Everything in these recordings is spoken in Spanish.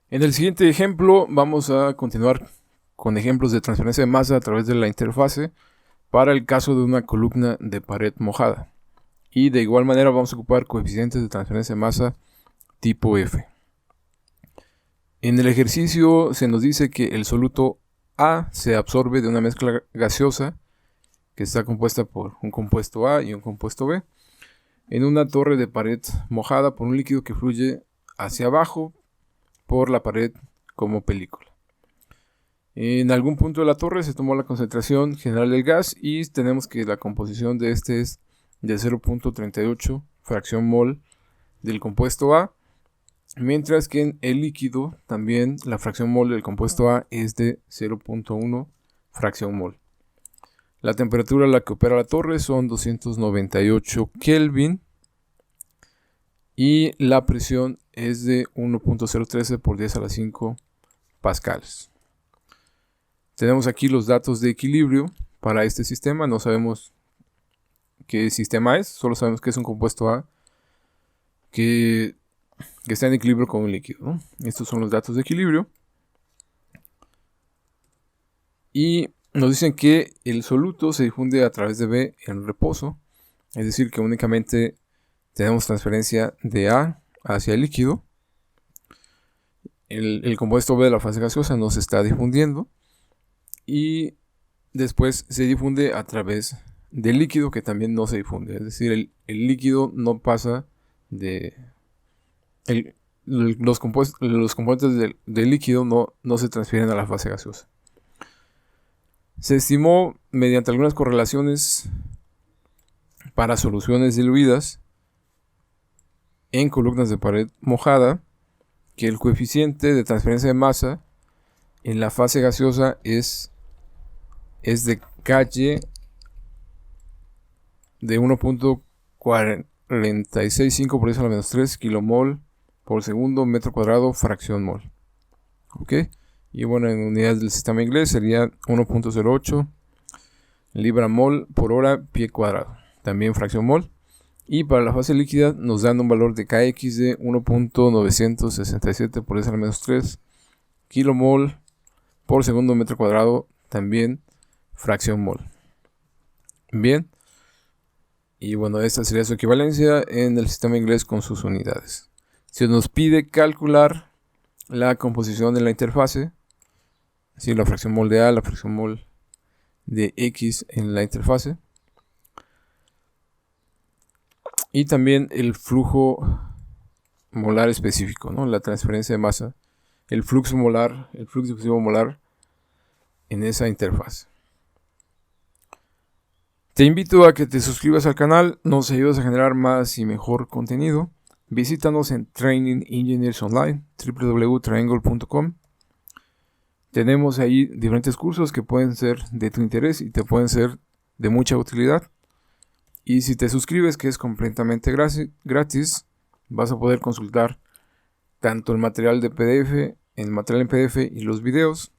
En el siguiente ejemplo vamos a continuar con ejemplos de transferencia de masa a través de la interfase para el caso de una columna de pared mojada. Y de igual manera vamos a ocupar coeficientes de transferencia de masa tipo F. En el ejercicio se nos dice que el soluto A se absorbe de una mezcla gaseosa que está compuesta por un compuesto A y un compuesto B en una torre de pared mojada por un líquido que fluye hacia abajo por la pared como película. En algún punto de la torre se tomó la concentración general del gas y tenemos que la composición de este es de 0.38 fracción mol del compuesto A, mientras que en el líquido también la fracción mol del compuesto A es de 0.1 fracción mol. La temperatura a la que opera la torre son 298 Kelvin y la presión es de 1.013 por 10 a la 5 pascales. Tenemos aquí los datos de equilibrio para este sistema. No sabemos qué sistema es, solo sabemos que es un compuesto A que está en equilibrio con un líquido, ¿no? Estos son los datos de equilibrio. Y nos dicen que el soluto se difunde a través de B en reposo, es decir, que únicamente tenemos transferencia de A hacia el líquido. El compuesto B de la fase gaseosa no se está difundiendo y después se difunde a través del líquido, que también no se difunde, es decir, el líquido no pasa de... los componentes del líquido no se transfieren a la fase gaseosa. Se estimó mediante algunas correlaciones para soluciones diluidas en columnas de pared mojada que el coeficiente de transferencia de masa en la fase gaseosa es de Kh de 1.465 por 10 a la menos 3 kilomol por segundo metro cuadrado fracción mol. ¿Ok? Y bueno, en unidades del sistema inglés sería 1.08 libra mol por hora pie cuadrado, también fracción mol. Y para la fase líquida nos dan un valor de Kx de 1.967 por 10 a la menos 3 kilomol por segundo metro cuadrado, también fracción mol. Bien, y bueno, esta sería su equivalencia en el sistema inglés con sus unidades. Se nos pide calcular la composición de la interfase, así la fracción mol de A, la fracción mol de X en la interfase, y también el flujo molar específico, ¿no? La transferencia de masa, el flujo molar, el flujo difusivo molar en esa interfaz. Te invito a que te suscribas al canal, nos ayudas a generar más y mejor contenido. Visítanos en Training Engineers Online, www.triangle.com. Tenemos ahí diferentes cursos que pueden ser de tu interés y te pueden ser de mucha utilidad. Y si te suscribes, que es completamente gratis, vas a poder consultar tanto el material de PDF, el material en PDF y los videos.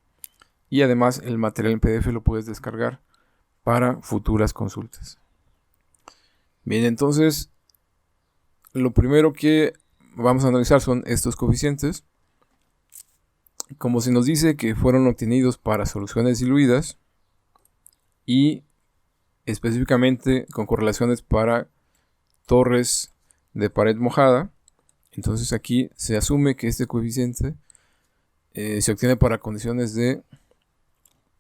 Y además el material en PDF lo puedes descargar para futuras consultas. Bien, entonces lo primero que vamos a analizar son estos coeficientes. Como se nos dice que fueron obtenidos para soluciones diluidas y específicamente con correlaciones para torres de pared mojada, entonces aquí se asume que este coeficiente se obtiene para condiciones de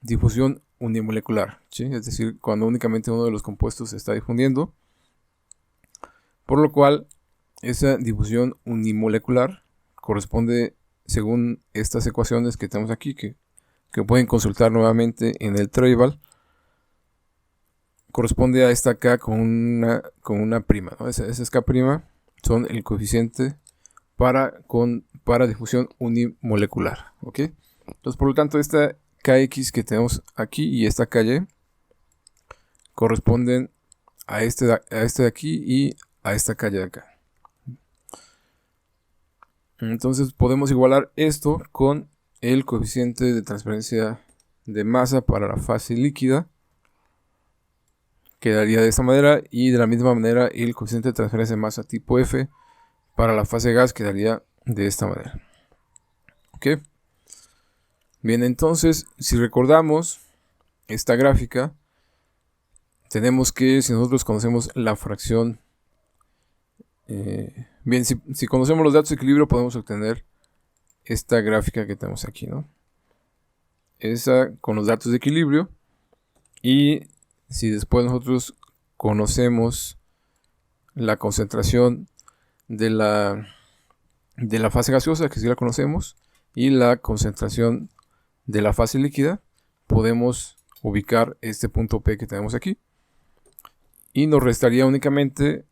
difusión unimolecular, ¿sí? Es decir, cuando únicamente uno de los compuestos se está difundiendo, por lo cual esa difusión unimolecular corresponde, según estas ecuaciones que tenemos aquí, que pueden consultar nuevamente en el table, corresponde a esta K con una prima, ¿no? Esas K' son el coeficiente para difusión unimolecular, ¿ok? Entonces, por lo tanto, esta Kx que tenemos aquí y esta Ky corresponden a este de aquí y a esta Ky de acá. Entonces podemos igualar esto con el coeficiente de transferencia de masa para la fase líquida. Quedaría de esta manera, y de la misma manera el coeficiente de transferencia de masa tipo F para la fase gas quedaría de esta manera. ¿Ok? Bien, entonces, si recordamos esta gráfica, tenemos que, si nosotros conocemos la fracción, bien, si conocemos los datos de equilibrio, podemos obtener esta gráfica que tenemos aquí, ¿no? Esa con los datos de equilibrio. Y si después nosotros conocemos la concentración de la fase gaseosa, que sí la conocemos, y la concentración de la fase líquida, podemos ubicar este punto P que tenemos aquí. Y nos restaría únicamente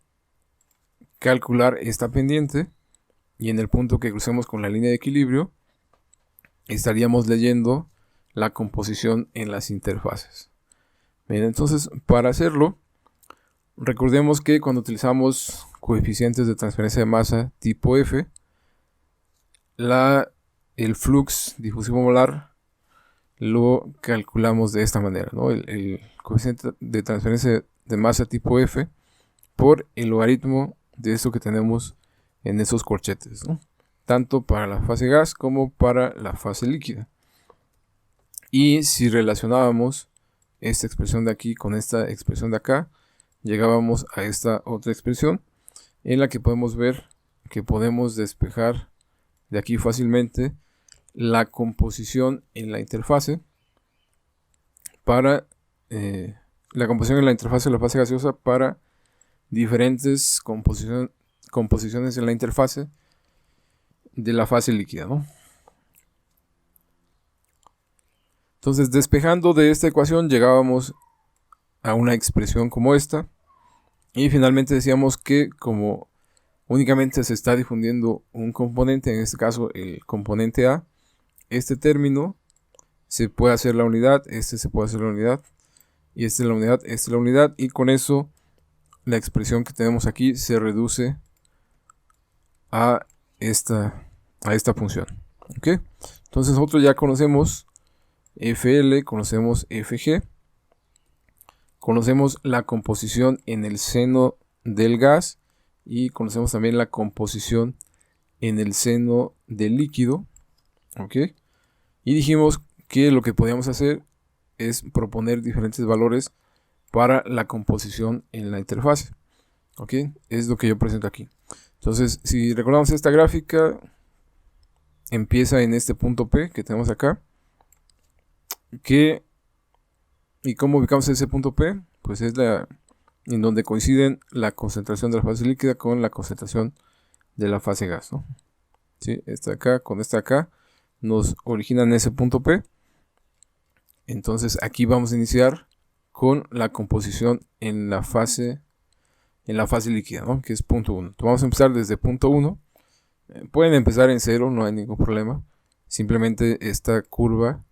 calcular esta pendiente, y en el punto que crucemos con la línea de equilibrio estaríamos leyendo la composición en las interfaces. Bien, entonces para hacerlo, recordemos que cuando utilizamos coeficientes de transferencia de masa tipo F, el flux difusivo molar lo calculamos de esta manera, ¿no? El coeficiente de transferencia de masa tipo F por el logaritmo de esto que tenemos en esos corchetes, ¿no? Tanto para la fase gas como para la fase líquida. Y si relacionábamos esta expresión de aquí con esta expresión de acá, llegábamos a esta otra expresión en la que podemos ver que podemos despejar de aquí fácilmente la composición en la interfase para la composición en la interfase de la fase gaseosa para diferentes composiciones en la interfase de la fase líquida, ¿no? Entonces, despejando de esta ecuación, llegábamos a una expresión como esta. Y finalmente decíamos que como únicamente se está difundiendo un componente, en este caso el componente A, este término se puede hacer la unidad, este se puede hacer la unidad, y esta es la unidad, esta es la unidad, y con eso la expresión que tenemos aquí se reduce a esta función. ¿Ok? Entonces nosotros ya conocemos FL, conocemos FG, conocemos la composición en el seno del gas y conocemos también la composición en el seno del líquido. ¿Ok? Y dijimos que lo que podíamos hacer es proponer diferentes valores para la composición en la interfase. ¿Ok? Es lo que yo presento aquí. Entonces, si recordamos esta gráfica, empieza en este punto P que tenemos acá. ¿Y cómo ubicamos ese punto P? Pues es en donde coinciden la concentración de la fase líquida con la concentración de la fase gas, ¿no? ¿Sí? Esta acá con esta acá nos originan ese punto P. Entonces aquí vamos a iniciar con la composición en la fase líquida, ¿no? Que es punto 1. Entonces vamos a empezar desde punto 1. Pueden empezar en 0, no hay ningún problema. Simplemente esta curva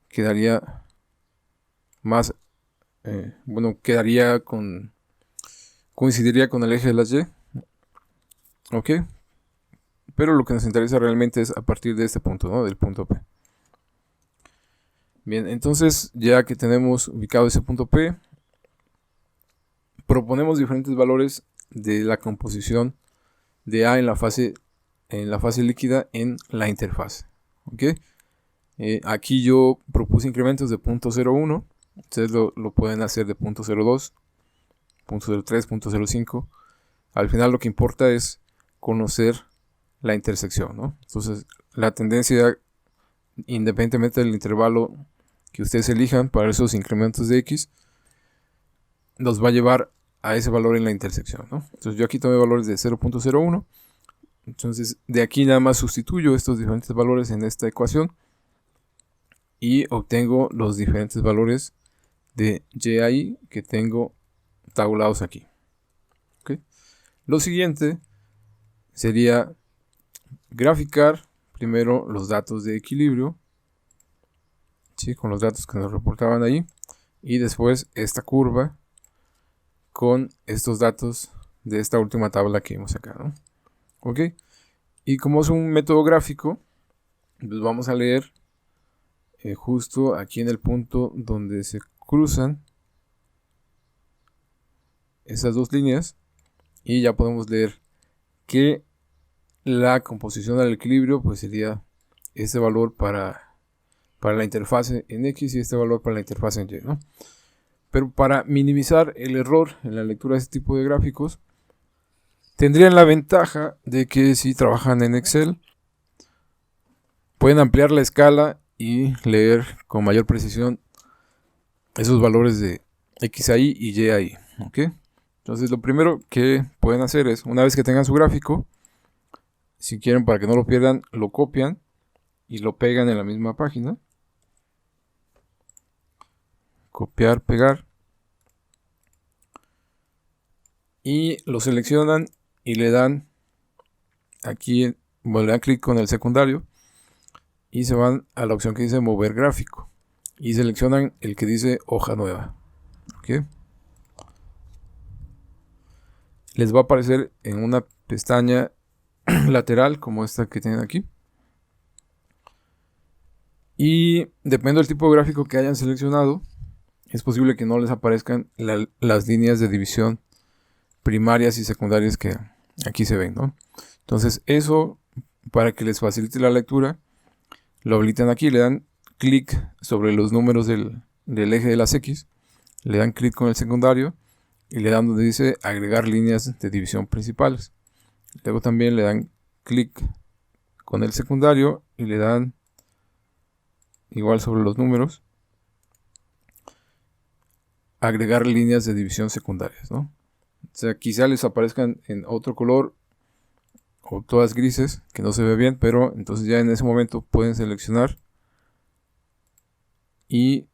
quedaría más, coincidiría con el eje de las Y. Ok. Pero lo que nos interesa realmente es a partir de este punto, ¿no? Del punto P. Bien, entonces ya que tenemos ubicado ese punto P, proponemos diferentes valores de la composición de A en la fase líquida en la interfase. ¿Ok? Aquí yo propuse incrementos de 0.01. Ustedes lo pueden hacer de 0.02, 0.03, 0.05. Al final lo que importa es conocer la intersección, ¿no? Entonces la tendencia, independientemente del intervalo que ustedes elijan para esos incrementos de X, nos va a llevar a ese valor en la intersección, ¿no? Entonces yo aquí tomé valores de 0.01. Entonces de aquí nada más sustituyo estos diferentes valores en esta ecuación y obtengo los diferentes valores de YI que tengo tabulados aquí. ¿Okay? Lo siguiente sería graficar primero los datos de equilibrio, ¿sí? Con los datos que nos reportaban ahí, y después esta curva con estos datos de esta última tabla que vimos acá, ¿no? ¿Ok? Y como es un método gráfico, pues vamos a leer justo aquí en el punto donde se cruzan esas dos líneas, y ya podemos leer que la composición del equilibrio pues sería este valor para la interfase en X y este valor para la interfase en Y, ¿no? Pero para minimizar el error en la lectura de este tipo de gráficos, tendrían la ventaja de que si trabajan en Excel, pueden ampliar la escala y leer con mayor precisión esos valores de X ahí y Y ahí, ¿ok? Entonces lo primero que pueden hacer es, una vez que tengan su gráfico, si quieren para que no lo pierdan, lo copian y lo pegan en la misma página. Copiar, pegar. Y lo seleccionan y le dan aquí, bueno, le dan clic con el secundario y se van a la opción que dice mover gráfico y seleccionan el que dice hoja nueva, ¿ok? Les va a aparecer en una pestaña lateral como esta que tienen aquí, y dependiendo del tipo de gráfico que hayan seleccionado, es posible que no les aparezcan las líneas de división primarias y secundarias que aquí se ven, ¿no? Entonces eso, para que les facilite la lectura, lo habilitan aquí, le dan clic sobre los números del eje de las X, le dan clic con el secundario y le dan donde dice agregar líneas de división principales. Luego también le dan clic con el secundario y le dan igual sobre los números agregar líneas de división secundarias, ¿no? O sea, quizá les aparezcan en otro color o todas grises, que no se ve bien, pero entonces ya en ese momento pueden seleccionar y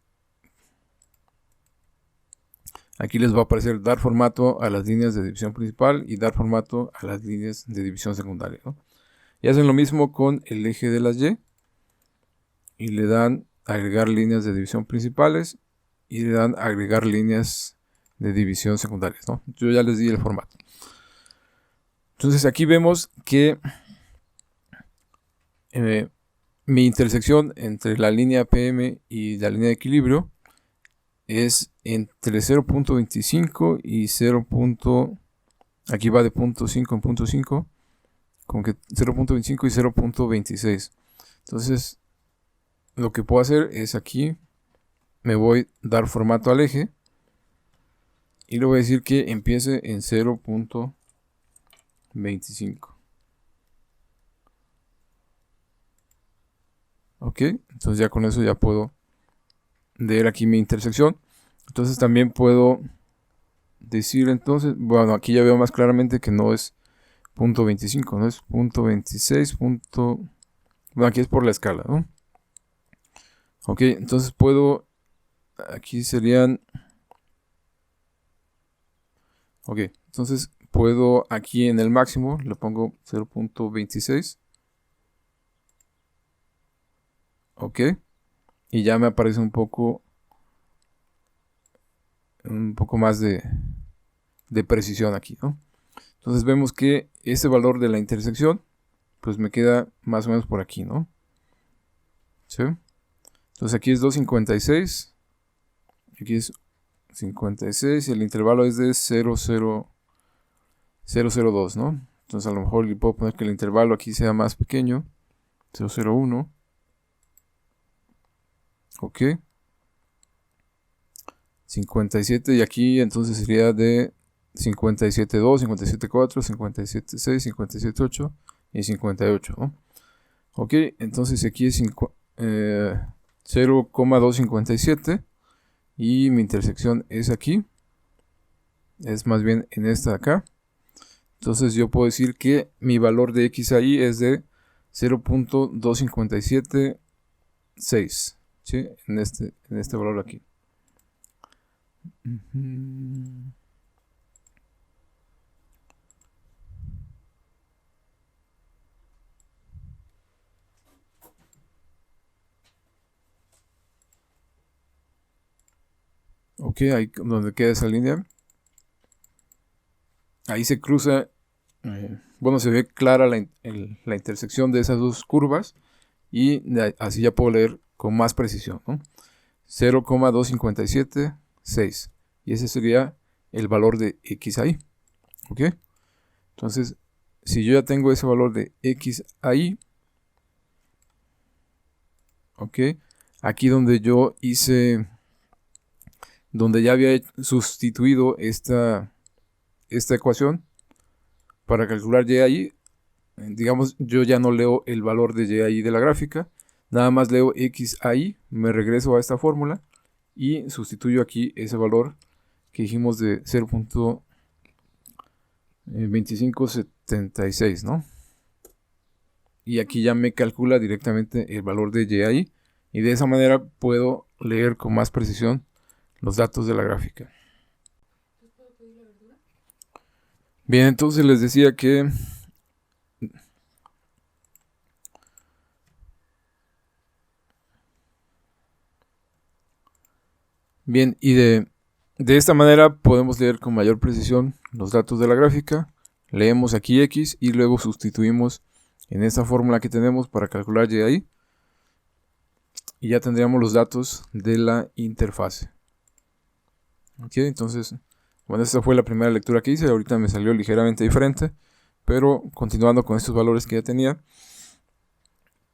aquí les va a aparecer dar formato a las líneas de división principal y dar formato a las líneas de división secundaria, ¿no? Y hacen lo mismo con el eje de las y le dan agregar líneas de división principales y le dan agregar líneas de división secundarias, ¿no? Yo ya les di el formato. Entonces aquí vemos que mi intersección entre la línea PM y la línea de equilibrio es entre 0.25 y 0. Aquí va de 0.5 en 0.5, como que 0.25 y 0.26. Entonces lo que puedo hacer es aquí me voy a dar formato al eje y le voy a decir que empiece en 0.25. Ok, entonces ya con eso ya puedo leer aquí mi intersección. Entonces también puedo decir, entonces, bueno, aquí ya veo más claramente que no es 0.25, no es 0.26, bueno, aquí es por la escala, ¿no? Ok, entonces puedo, aquí serían, ok, entonces puedo aquí en el máximo, le pongo 0.26, ok, y ya me aparece un poco más de precisión aquí, ¿no? Entonces vemos que este valor de la intersección pues me queda más o menos por aquí, ¿no? ¿Sí? Entonces aquí es 2.56, aquí es 56 y el intervalo es de 0.002, ¿no? Entonces a lo mejor le puedo poner que el intervalo aquí sea más pequeño, 0.01, ok, 57 y aquí entonces sería de 57.2, 57.4, 57.6, 57.8 y 58, ¿no? Ok, entonces aquí es 0,257 y mi intersección es aquí, es más bien en esta de acá. Entonces yo puedo decir que mi valor de x ahí es de 0.2576, ¿sí? En este valor aquí. Ok, ahí donde queda esa línea, ahí se cruza, bueno, se ve clara la intersección de esas dos curvas y así ya puedo leer con más precisión, ¿no? 0,2576 y ese sería el valor de x ahí, ¿ok? Entonces, si yo ya tengo ese valor de x ahí, Ok, aquí donde yo hice, donde ya había sustituido esta ecuación para calcular y ahí, digamos, yo ya no leo el valor de y ahí de la gráfica, nada más leo x ahí, me regreso a esta fórmula y sustituyo aquí ese valor que dijimos de 0.2576, ¿no? Y aquí ya me calcula directamente el valor de y ahí, y de esa manera puedo leer con más precisión los datos de la gráfica. Bien, entonces les decía que bien, y de esta manera podemos leer con mayor precisión los datos de la gráfica. Leemos aquí x y luego sustituimos en esta fórmula que tenemos para calcular y ahí. Y ya tendríamos los datos de la interfase. Ok, entonces, bueno, esta fue la primera lectura que hice. Ahorita me salió ligeramente diferente, pero continuando con estos valores que ya tenía,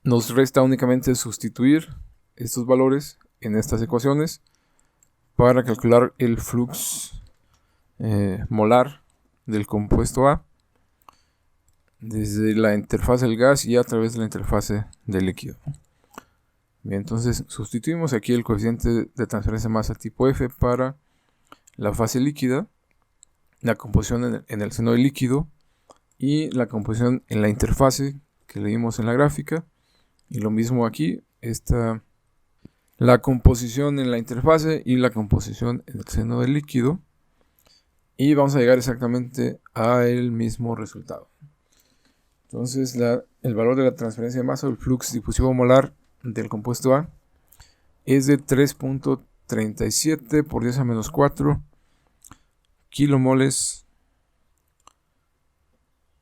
nos resta únicamente sustituir estos valores en estas ecuaciones para calcular el flux molar del compuesto A desde la interfase del gas y a través de la interfase del líquido. Bien, entonces sustituimos aquí el coeficiente de transferencia de masa tipo F para la fase líquida, la composición en el seno del líquido y la composición en la interfase que leímos en la gráfica, y lo mismo aquí, la composición en la interfase y la composición en el seno del líquido, y vamos a llegar exactamente al mismo resultado. Entonces el valor de la transferencia de masa o el flux difusivo molar del compuesto A es de 3.37 por 10 a menos 4 kilomoles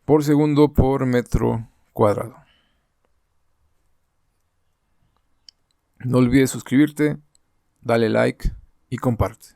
por segundo por metro cuadrado. No olvides suscribirte, dale like y comparte.